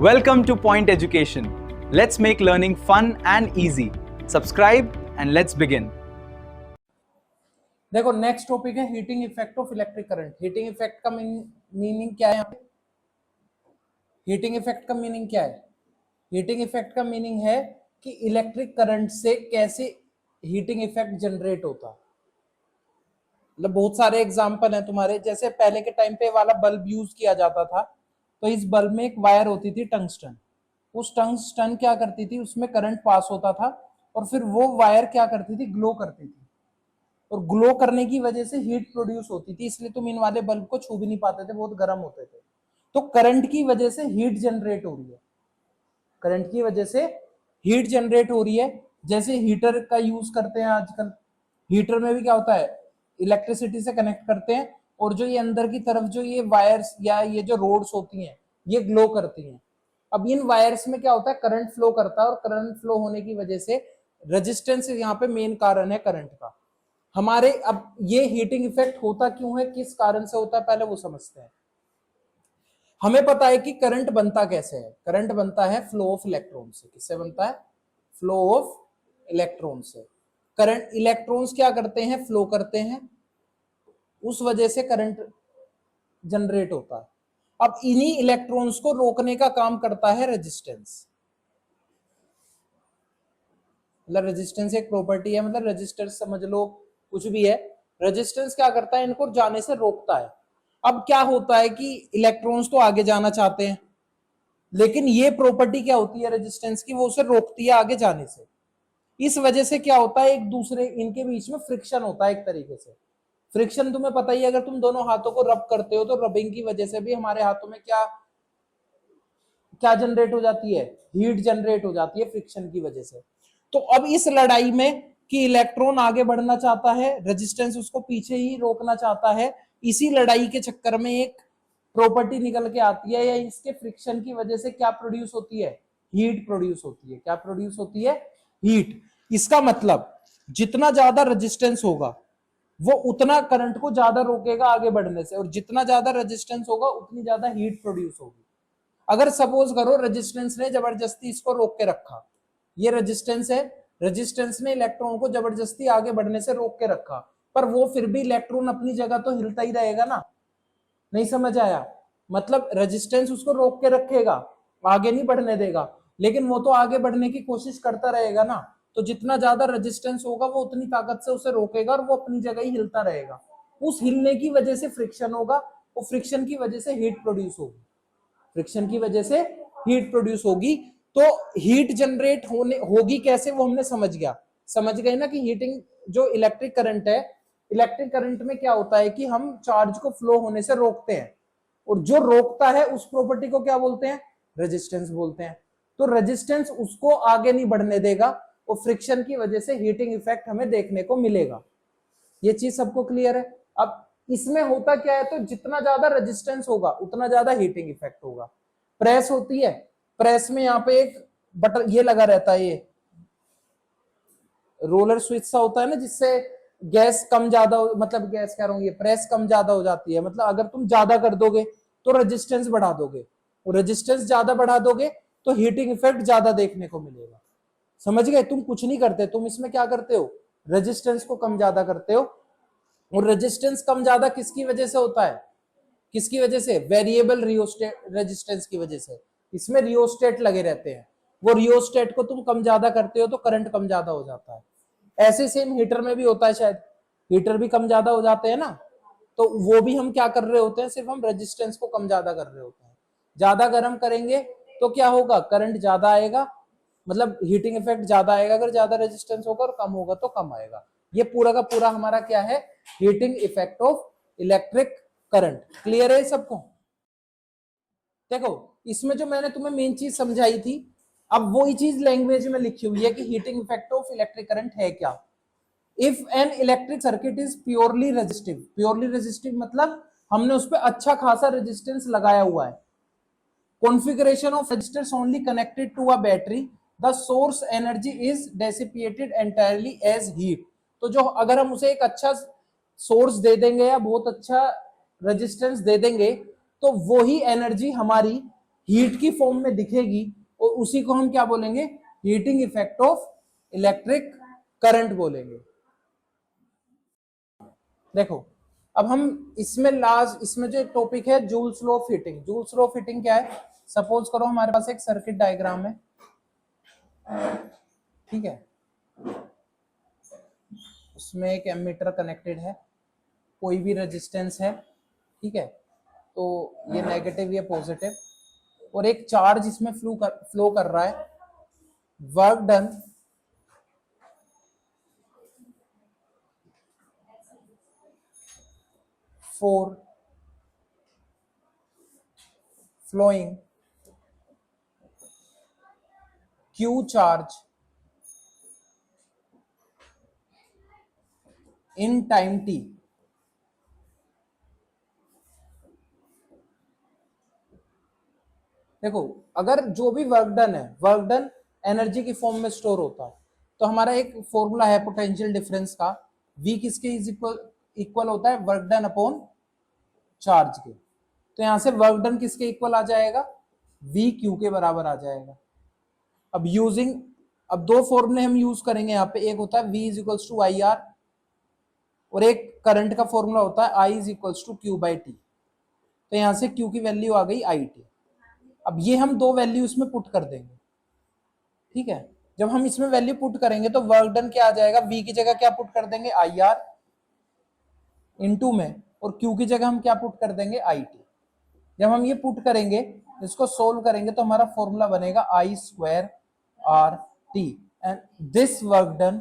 Welcome to Point Education. Let's make learning fun and easy. Subscribe and let's begin. देखो next topic है heating effect of electric current. Heating effect का meaning क्या है यहाँ पे? Heating effect का meaning क्या है? हीटिंग इफेक्ट का मीनिंग है कि इलेक्ट्रिक करंट से कैसे हीटिंग इफेक्ट जनरेट होता है। मतलब बहुत सारे एग्जांपल हैं तुम्हारे, जैसे पहले के टाइम पे वाला बल्ब यूज किया जाता था, तो इस बल्ब में एक वायर होती थी टंगस्टन। उस टंगस्टन क्या करती थी, उसमें करंट पास होता था और फिर वो वायर क्या करती थी, ग्लो करती थी, और ग्लो करने की वजह से हीट प्रोड्यूस होती थी। इसलिए तुम इन वाले बल्ब को छू भी नहीं पाते थे, बहुत गर्म होते थे। तो करंट की वजह से हीट जनरेट हो रही है, करंट की वजह से हीट जनरेट हो रही है। जैसे हीटर का यूज करते हैं आजकल, हीटर में भी क्या होता है, इलेक्ट्रिसिटी से कनेक्ट करते हैं और जो ये अंदर की तरफ जो ये वायर्स या ये जो रोड्स होती हैं ये ग्लो करती हैं। अब इन वायर्स में क्या होता है, करंट फ्लो करता है और करंट फ्लो होने की वजह से रेजिस्टेंस यहाँ पे मेन कारण है करंट का हमारे। अब ये हीटिंग इफेक्ट होता क्यों है, किस कारण से होता है, पहले वो समझते हैं। हमें पता है कि करंट बनता कैसे है। करंट बनता है फ्लो ऑफ इलेक्ट्रॉन से। किससे बनता है? फ्लो ऑफ इलेक्ट्रॉन से। करंट, इलेक्ट्रॉन्स क्या करते हैं, फ्लो करते हैं, उस वजह से करंट जनरेट होता है। अब इन्हीं इलेक्ट्रॉन्स को रोकने का काम करता है रेजिस्टेंस। मतलब रेजिस्टेंस एक प्रॉपर्टी है, मतलब रेजिस्टेंस समझ लो कुछ भी है। रेजिस्टेंस क्या करता है, इनको जाने से रोकता है। अब क्या होता है कि इलेक्ट्रॉन्स तो आगे जाना चाहते हैं, लेकिन ये प्रॉपर्टी क्या होती है रेजिस्टेंस की, वो उसे रोकती है आगे जाने से। इस वजह से क्या होता है, एक दूसरे इनके बीच में फ्रिक्शन होता है एक तरीके से। फ्रिक्शन तुम्हें पता ही है, अगर तुम दोनों हाथों को रब करते हो तो रबिंग की वजह से भी हमारे हाथों में क्या क्या जनरेट हो जाती है, हीट जनरेट हो जाती है फ्रिक्शन की वजह से। तो अब इस लड़ाई में कि इलेक्ट्रॉन आगे बढ़ना चाहता है, रेजिस्टेंस उसको पीछे ही रोकना चाहता है, इसी लड़ाई के चक्कर में एक प्रॉपर्टी निकल के आती है, या इसके फ्रिक्शन की वजह से क्या प्रोड्यूस होती है, हीट प्रोड्यूस होती है। क्या प्रोड्यूस होती है? हीट। इसका मतलब जितना ज्यादा रेजिस्टेंस होगा वो उतना करंट को ज्यादा रोकेगा आगे बढ़ने से, और जितना ज्यादा रेजिस्टेंस होगा उतनी ज्यादा हीट प्रोड्यूस होगी। अगर सपोज करो रेजिस्टेंस ने जबरदस्ती इसको रोक के रखा, ये रेजिस्टेंस है, रेजिस्टेंस ने इलेक्ट्रॉन को जबरदस्ती आगे बढ़ने से रोक के रखा, पर वो फिर भी इलेक्ट्रॉन अपनी जगह तो हिलता ही रहेगा ना। नहीं समझ आया? मतलब रेजिस्टेंस उसको रोक के रखेगा, आगे नहीं बढ़ने देगा, लेकिन वो तो आगे बढ़ने की कोशिश करता रहेगा ना। तो जितना ज्यादा रेजिस्टेंस होगा वो उतनी ताकत से उसे रोकेगा और वो अपनी जगह ही हिलता रहेगा। उस हिलने की वजह से फ्रिक्शन होगा, और फ्रिक्शन की वजह से हीट प्रोड्यूस होगी। फ्रिक्शन की वजह से हीट प्रोड्यूस होगी। तो हीट जनरेट होने होगी कैसे, वो हमने समझ गए ना कि हीटिंग जो इलेक्ट्रिक करंट है, इलेक्ट्रिक करंट में क्या होता है कि हम चार्ज को फ्लो होने से रोकते हैं, और जो रोकता है उस प्रॉपर्टी को क्या बोलते हैं, रेजिस्टेंस बोलते हैं। तो रेजिस्टेंस उसको आगे नहीं बढ़ने देगा, और फ्रिक्शन की वजह से हीटिंग इफेक्ट हमें देखने को मिलेगा। ये चीज सबको क्लियर है? अब इसमें होता क्या है, तो जितना ज्यादा रेजिस्टेंस होगा उतना ज्यादा हीटिंग इफेक्ट होगा। प्रेस होती है, प्रेस में यहाँ पे एक बटन ये लगा रहता है, ये रोलर स्विच सा होता है ना, जिससे गैस कम ज्यादा, मतलब गैस कह रहा हूँ, ये प्रेस कम ज्यादा हो जाती है। मतलब अगर तुम ज्यादा कर दोगे तो रेजिस्टेंस बढ़ा दोगे, और रेजिस्टेंस ज्यादा बढ़ा दोगे तो हीटिंग इफेक्ट ज्यादा देखने को मिलेगा। समझ गए? तुम कुछ नहीं करते, तुम इसमें क्या करते हो, रेजिस्टेंस को कम ज्यादा करते हो। और रेजिस्टेंस कम ज्यादा किसकी वजह से होता है, किसकी वजह से? वेरिएबल रियोस्टेट रेजिस्टेंस की वजह से। इसमें रियोस्टेट लगे रहते हैं, वो रियोस्टेट को तुम कम ज्यादा करते हो तो करंट कम ज्यादा हो जाता है। ऐसे सेम हीटर में भी होता है, शायद हीटर भी कम ज्यादा हो जाते हैं ना, तो वो भी हम क्या कर रहे होते हैं, सिर्फ हम रेजिस्टेंस को कम ज्यादा कर रहे होते हैं। ज्यादा गर्म करेंगे तो क्या होगा, करंट ज्यादा आएगा, मतलब हीटिंग इफेक्ट ज्यादा आएगा। अगर ज्यादा रेजिस्टेंस होगा और कम होगा तो कम आएगा। ये पूरा का पूरा हमारा क्या है, heating effect of electric current. Clear है सबको? देखो इसमें जो मैंने तुम्हें मेन चीज समझाई थी, अब वही चीज लैंग्वेज में लिखी हुई है कि heating effect of electric current है क्या। If an electric circuit is purely resistive, purely resistive मतलब हमने उस पर अच्छा खासा रेजिस्टेंस लगाया हुआ है। configuration of resistors only connected to a battery, the source energy is dissipated entirely as heat। तो जो अगर हम उसे एक अच्छा सोर्स दे देंगे या बहुत अच्छा रेजिस्टेंस दे देंगे, तो वही एनर्जी हमारी हीट की फॉर्म में दिखेगी और उसी को हम क्या बोलेंगे, heating effect of electric current बोलेंगे। देखो अब हम इसमें जो एक टॉपिक है joules law of heating. Joules law of heating क्या है, सपोज करो हमारे पास एक सर्किट डायग्राम है, ठीक है, उसमें एक एमीटर कनेक्टेड है, कोई भी रेजिस्टेंस है, ठीक है, तो ये नेगेटिव या पॉजिटिव, और एक चार्ज इसमें फ्लो कर रहा है। Work done for flowing Q charge in time t। देखो अगर जो भी वर्क डन है, वर्क डन एनर्जी की फॉर्म में स्टोर होता है, तो हमारा एक फॉर्मूला है पोटेंशियल डिफरेंस का, V किसके इक्वल होता है, वर्क डन अपॉन चार्ज के। तो यहां से वर्क डन किसके इक्वल आ जाएगा, V Q के बराबर आ जाएगा। अब दो फॉर्मूले हम यूज करेंगे यहाँ पे, एक होता है V is equals to I R, और एक करंट का फॉर्मूला होता है I is equals to Q by T. तो यहां से Q की वैल्यू आ गई IT। अब ये हम दो वैल्यू इसमें पुट कर देंगे, ठीक है। जब हम इसमें वैल्यू पुट करेंगे तो वर्क डन क्या आ जाएगा, V की जगह क्या पुट कर देंगे, IR इनटू में, और Q की जगह हम क्या पुट कर देंगे, IT। जब हम ये पुट करेंगे, इसको सोल्व करेंगे, तो हमारा फॉर्मूला बनेगा I square R T, and this work done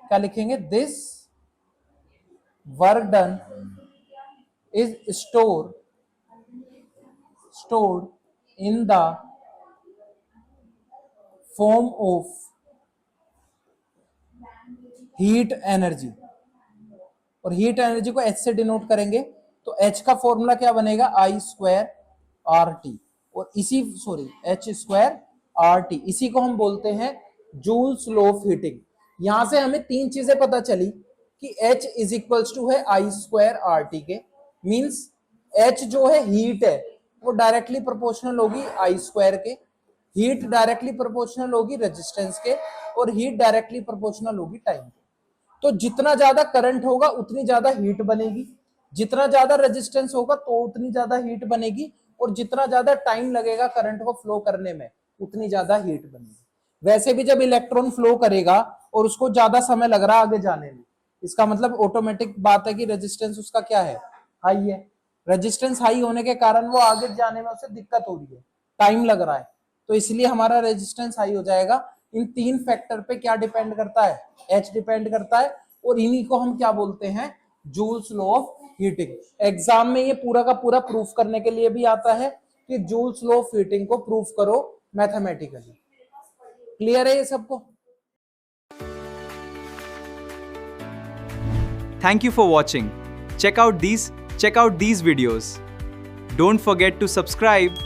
क्या लिखेंगे, this work done is stored in the form of heat energy, और हीट एनर्जी को H से डिनोट करेंगे, तो H का फॉर्मूला क्या बनेगा, I स्क्वायर आर टी, और H स्क्वायर आर टी, इसी को हम बोलते हैं जूल्स लॉ ऑफ हीटिंग। यहां से हमें तीन चीजें पता चली कि H इज इक्वल्स टू है I स्क्वायर आर टी के, मीन्स H जो है हीट है वो डायरेक्टली प्रोपोर्शनल होगी I स्क्वायर के, हीट डायरेक्टली प्रोपोर्शनल होगी रेजिस्टेंस के, और हीट डायरेक्टली प्रोपोर्शनल होगी टाइम के। तो जितना ज्यादा करंट होगा उतनी ज्यादा हीट बनेगी, जितना ज्यादा रेजिस्टेंस होगा तो उतनी ज्यादा हीट बनेगी, और जितना ज्यादा टाइम लगेगा करंट को फ्लो करने में उतनी ज्यादा हीट बनेगी। वैसे भी जब इलेक्ट्रॉन फ्लो करेगा और उसको ज्यादा समय लग रहा है आगे जाने में, इसका मतलब ऑटोमेटिक बात है कि रेजिस्टेंस उसका क्या है, हाई है। रेजिस्टेंस हाई होने के कारण वो आगे जाने में उसे दिक्कत हो रही है, टाइम लग रहा है, तो इसलिए हमारा रेजिस्टेंस हाई हो जाएगा। इन तीन फैक्टर पे क्या डिपेंड करता है, H डिपेंड करता है, और इन्हीं को हम क्या बोलते हैं, joules law of heating. Exam में ये पूरा का पूरा प्रूफ करने के लिए भी आता है कि जूल्स लॉ ऑफ हीटिंग को प्रूफ करो मैथमेटिकली। क्लियर है ये सबको? Thank you for watching. Check out these videos. Don't forget to subscribe